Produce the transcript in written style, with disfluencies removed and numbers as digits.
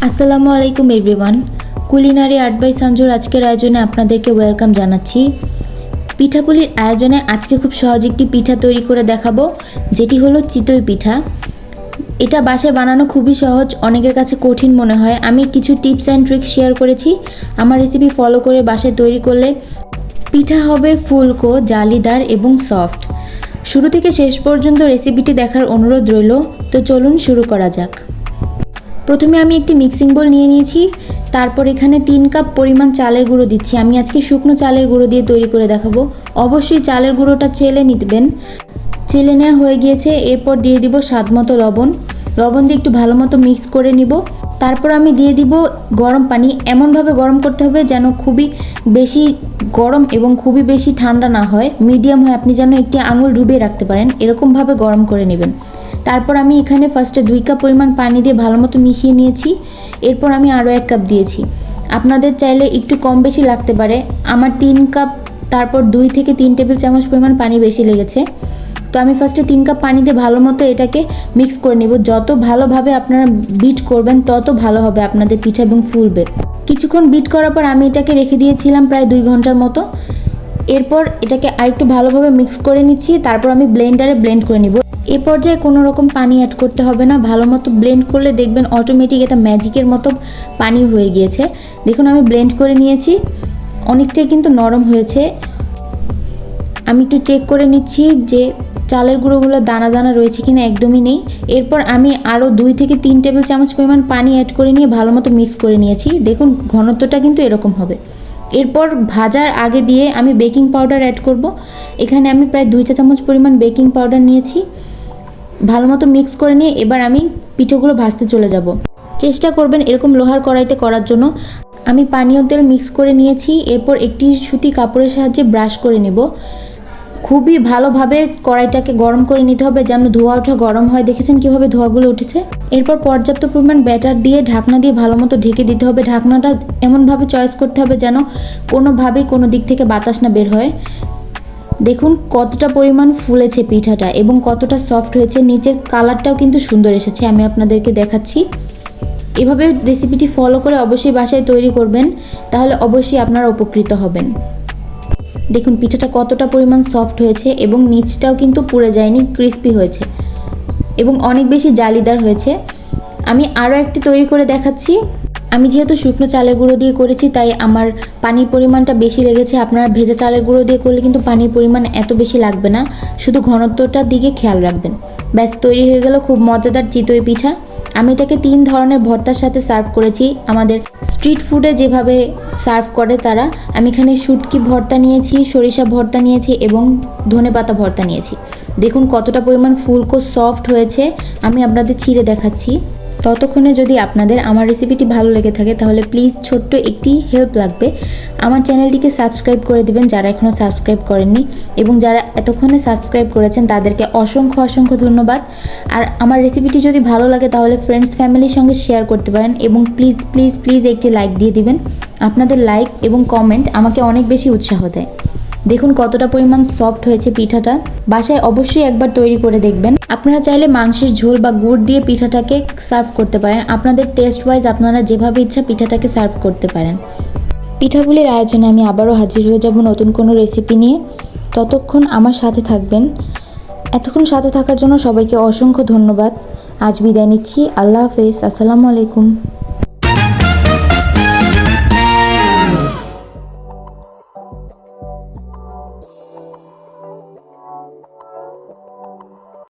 আসসালামু আলাইকুম everyone. Culinary art by সঞ্জুর আজকের আয়োজনে আপনাদেরকে ওয়েলকাম জানাচ্ছি। পিঠাপুলির আয়োজনে আজকে খুব সহজ একটি পিঠা তৈরি করে দেখাবো, যেটি হলো চিতই পিঠা। এটা বাসায় বানানো খুবই সহজ, অনেকের কাছে কঠিন মনে হয়। আমি কিছু টিপস অ্যান্ড ট্রিক্স শেয়ার করেছি। আমার রেসিপি ফলো করে বাসায় তৈরি করলে পিঠা হবে ফুলকো, জালিদার এবং সফট। শুরু থেকে শেষ পর্যন্ত রেসিপিটি দেখার অনুরোধ রইল। তো চলুন শুরু করা যাক। প্রথমে আমি একটি মিক্সিং বোল নিয়ে নিয়েছি। তারপর এখানে 3 কাপ পরিমাণ চালের গুঁড়ো দিচ্ছি। আমি আজকে শুকনো চালের গুঁড়ো দিয়ে তৈরি করে দেখাবো। অবশ্যই চালের গুঁড়োটা চেলে নিবেন। চেলে নেওয়া হয়ে গিয়েছে। এরপর দিয়ে দিব স্বাদমতো লবণ দিয়ে একটু ভালো মতো মিক্স করে নিব। তারপর আমি দিয়ে দিব গরম পানি। এমনভাবে গরম করতে হবে যেন খুবই বেশি গরম এবং খুবই বেশি ঠান্ডা না হয়, মিডিয়াম হয়। আপনি যেন একটি আঙুল ডুবিয়ে রাখতে পারেন, এরকমভাবে গরম করে নেবেন। তারপর আমি এখানে ফার্স্টে 2 কাপ পরিমাণ পানি দিয়ে ভালো মতো মিশিয়ে নিয়েছি। এরপর আমি আরও 1 কাপ দিয়েছি। আপনাদের চাইলে একটু কম বেশি লাগতে পারে। আমার 3 কাপ, তারপর 2 থেকে 3 টেবিল চামচ পরিমাণ পানি বেশি লেগেছে। তো আমি ফার্স্টে 3 কাপ পানি দিয়ে ভালো মতো এটাকে মিক্স করে নেব। যত ভালোভাবে আপনারা বিট করবেন তত ভালো হবে আপনাদের পিঠা এবং ফুলবে। কিছুক্ষণ বিট করার পর আমি এটাকে রেখে দিয়েছিলাম প্রায় 2 ঘন্টার মতো। এরপর এটাকে আরেকটু ভালোভাবে মিক্স করে নিচ্ছি। তারপর আমি ব্লেন্ডারে ব্লেন্ড করে নিব। এই পর্যায়ে কোনো রকম পানি অ্যাড করতে হবে না। ভালো মতো ব্লেন্ড করলে দেখবেন অটোমেটিক এটা ম্যাজিকের মতো পানি হয়ে গিয়েছে। দেখুন আমি ব্লেন্ড করে নিয়েছি, অনেকটাই কিন্তু নরম হয়েছে। আমি একটু চেক করে নিচ্ছি যে চালের গুঁড়োগুলো দানা দানা রয়েছে কিনা, একদমই নেই। এরপর আমি আরও 2 থেকে 3 টেবিল চামচ পরিমাণ পানি অ্যাড করে নিয়ে ভালো মতো মিক্স করে নিয়েছি। দেখুন ঘনত্বটা কিন্তু এরকম হবে। এরপর ভাজার আগে দিয়ে আমি বেকিং পাউডার অ্যাড করব। এখানে আমি প্রায় 2 চা চামচ পরিমাণ বেকিং পাউডার নিয়েছি। ভালো মতো মিক্স করে নিয়ে এবার আমি পিঠাগুলো ভাজতে চলে যাব। চেষ্টা করবেন এরকম লোহার কড়াইতে করার জন্য। আমি পানীয় তেল মিক্স করে নিয়েছি। এরপর একটি সুতি কাপড়ের সাহায্যে ব্রাশ করে নেব। খুবই ভালোভাবে কড়াইটাকে গরম করে নিতে হবে যেন ধোঁয়া ওঠা গরম হয়। দেখেছেন কিভাবে ধোঁয়াগুলো উঠেছে। এরপর পর্যাপ্ত পরিমাণ ব্যাটার দিয়ে ঢাকনা দিয়ে ভালো মতো ঢেকে দিতে হবে। ঢাকনাটা এমনভাবে চয়েস করতে হবে যেন কোনোভাবেই কোনো দিক থেকে বাতাস না বের হয়। দেখুন কতটা পরিমাণ ফুলেছে পিঠাটা এবং কতটা সফট হয়েছে। নিচের কালারটাও কিন্তু সুন্দর এসেছে। আমি আপনাদেরকে দেখাচ্ছি। এভাবে রেসিপিটি ফলো করে অবশ্যই বাসায় তৈরি করবেন, তাহলে অবশ্যই আপনারা উপকৃত হবেন। দেখুন পিঠাটা কতটা পরিমাণ সফট হয়েছে এবং নিচটাও কিন্তু পুড়ে যায়নি, ক্রিস্পি হয়েছে এবং অনেক বেশি জালিদার হয়েছে। আমি আরও একটি তৈরি করে দেখাচ্ছি। আমি যেহেতু শুকনো চালের গুঁড়ো দিয়ে করেছি তাই আমার পানির পরিমাণটা বেশি লেগেছে। আপনারা ভেজা চালের গুঁড়ো দিয়ে করলে কিন্তু পানির পরিমাণ এত বেশি লাগবে না, শুধু ঘনত্বটার দিকে খেয়াল রাখবেন। ব্যাস তৈরি হয়ে গেল খুব মজাদার চিতই পিঠা। আমি এটাকে 3 ধরনের ভর্তার সাথে সার্ভ করেছি, আমাদের স্ট্রিট ফুডে যেভাবে সার্ভ করে তারা। আমি এখানে শুটকি ভর্তা নিয়েছি, সরিষা ভর্তা নিয়েছি এবং ধনেপাতা ভর্তা নিয়েছি। দেখুন কতটা পরিমাণ ফুলকো সফট হয়েছে। আমি আপনাদের ছিঁড়ে দেখাচ্ছি। ততক্ষণে যদি আপনাদের আমার রেসিপিটি ভালো লেগে থাকে তাহলে প্লিজ ছোট্ট একটি হেল্প লাগবে, আমার চ্যানেলটিকে সাবস্ক্রাইব করে দিবেন যারা এখনও সাবস্ক্রাইব করেননি, এবং যারা এতক্ষণে সাবস্ক্রাইব করেছেন তাদেরকে অসংখ্য ধন্যবাদ। আর আমার রেসিপিটি যদি ভালো লাগে তাহলে ফ্রেন্ডস ফ্যামিলির সঙ্গে শেয়ার করতে পারেন এবং প্লিজ একটি লাইক দিয়ে দিবেন। আপনাদের লাইক এবং কমেন্ট আমাকে অনেক বেশি উৎসাহ দেয়। দেখুন কতটা পরিমাণ সফট হয়েছে পিঠাটা। বাসায় অবশ্যই একবার তৈরি করে দেখবেন। আপনারা চাইলে মাংসের ঝোল বা গুড় দিয়ে পিঠাটাকে সার্ভ করতে পারেন। আপনাদের টেস্ট ওয়াইজ আপনারা যেভাবে ইচ্ছা পিঠাটাকে সার্ভ করতে পারেন। পিঠাগুলির আয়োজনে আমি আবারও হাজির হয়ে যাব নতুন কোনো রেসিপি নিয়ে। ততক্ষণ আমার সাথে থাকবেন। এতক্ষণ সাথে থাকার জন্য সবাইকে অসংখ্য ধন্যবাদ। আজ বিদায় নিচ্ছি। আল্লাহ হাফেজ। আসসালামু আলাইকুম।